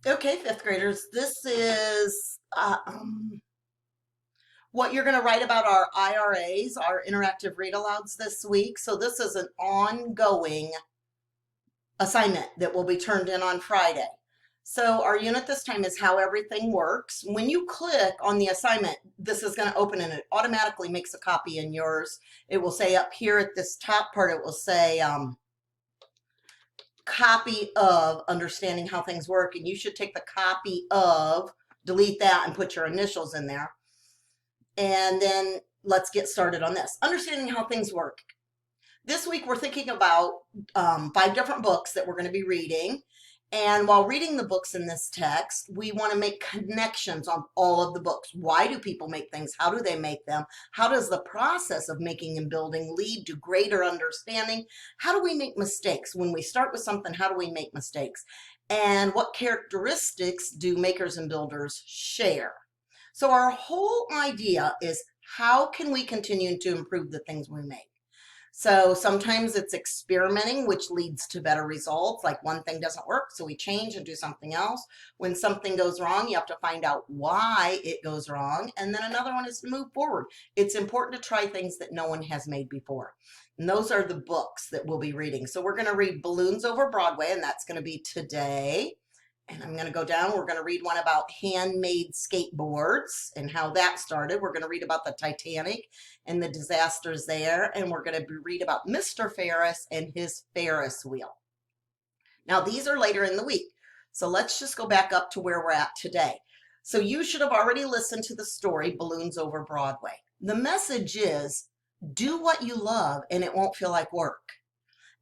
Okay, fifth graders, this is what you're going to write about our IRAs, our interactive read alouds this week. So this is an ongoing assignment that will be turned in on Friday. So our unit this time is how everything works. When you click on the assignment, this is going to open and it automatically makes a copy in yours. It will say up here at this top part, it will say copy of understanding how things work. And you should take the copy of, delete that and put your initials in there. And then let's get started on this. Understanding how things work. This week we're thinking about 5 different books that we're going to be reading. And while reading the books in this text, we want to make connections on all of the books. Why do people make things? How do they make them? How does the process of making and building lead to greater understanding? How do we make mistakes? When we start with something, how do we make mistakes? And what characteristics do makers and builders share? So our whole idea is how can we continue to improve the things we make? So sometimes it's experimenting, which leads to better results. Like one thing doesn't work, so we change and do something else. When something goes wrong, you have to find out why it goes wrong. And then another one is to move forward. It's important to try things that no one has made before. And those are the books that we'll be reading. So we're going to read Balloons Over Broadway, and that's going to be today. And I'm going to go down. We're going to read one about handmade skateboards and how that started. We're going to read about the Titanic and the disasters there. And we're going to read about Mr. Ferris and his Ferris wheel. Now, these are later in the week. So let's just go back up to where we're at today. So you should have already listened to the story, Balloons Over Broadway. The message is, do what you love and it won't feel like work.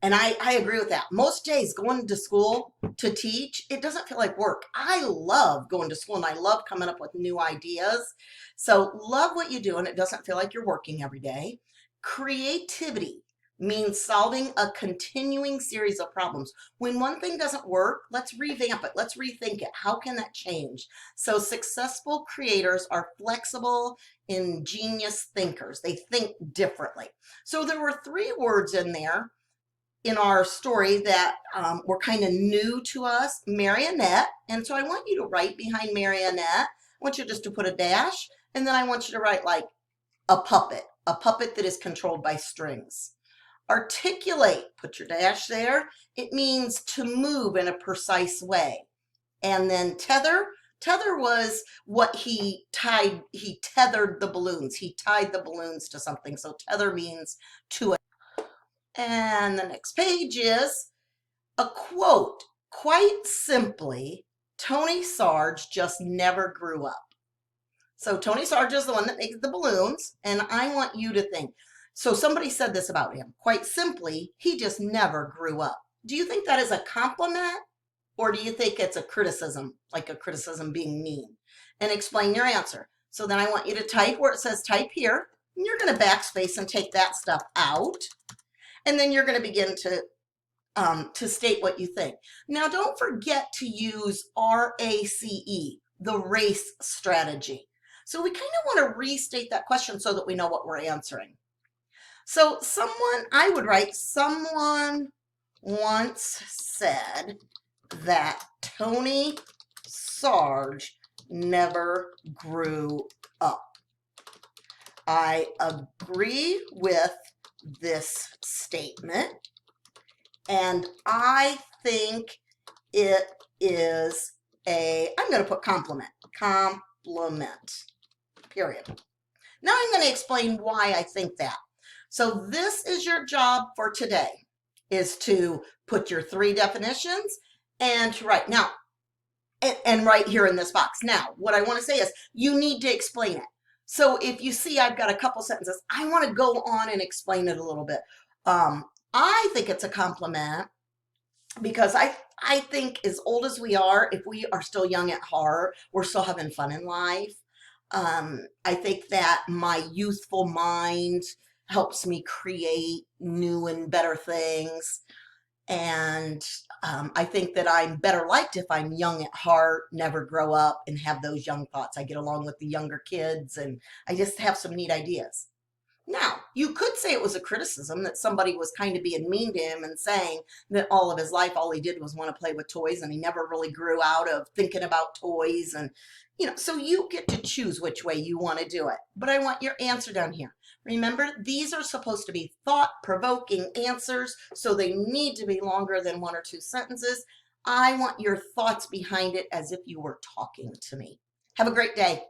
And I agree with that. Most days going to school to teach, it doesn't feel like work. I love going to school and I love coming up with new ideas. So love what you do and it doesn't feel like you're working every day. Creativity means solving a continuing series of problems. When one thing doesn't work, let's revamp it. Let's rethink it. How can that change? So successful creators are flexible, ingenious thinkers. They think differently. So there were 3 words in there in our story that were kind of new to us, marionette. And so I want you to write behind marionette. I want you just to put a dash, and then I want you to write like a puppet that is controlled by strings. Articulate, put your dash there. It means to move in a precise way. And then tether was what he tethered the balloons. He tied the balloons to something. So tether means to it. And the next page is a quote. Quite simply, Tony Sarge just never grew up. So Tony Sarge is the one that makes the balloons, and I want you to think. So somebody said this about him. Quite simply, he just never grew up. Do you think that is a compliment, or do you think it's a criticism, like a criticism being mean? And explain your answer. So then I want you to type where it says type here, and you're going to backspace and take that stuff out. And then you're going to begin to state what you think. Now, don't forget to use RACE, the race strategy. So we kind of want to restate that question so that we know what we're answering. So I would write, someone once said that Tony Sarge never grew up. I agree with this statement, and I think it is I'm going to put compliment, period. Now I'm going to explain why I think that. So this is your job for today, is to put your 3 definitions and to write. Now, and right here in this box. Now, what I want to say is you need to explain it. So if you see I've got a couple sentences, I want to go on and explain it a little bit. I think it's a compliment because I think as old as we are, if we are still young at heart, we're still having fun in life. I think that my youthful mind helps me create new and better things. And I think that I'm better liked if I'm young at heart, never grow up and have those young thoughts. I get along with the younger kids and I just have some neat ideas. Now, you could say it was a criticism that somebody was kind of being mean to him and saying that all of his life, all he did was want to play with toys and he never really grew out of thinking about toys. And, so you get to choose which way you want to do it. But I want your answer down here. Remember, these are supposed to be thought-provoking answers, so they need to be longer than 1 or 2 sentences. I want your thoughts behind it as if you were talking to me. Have a great day.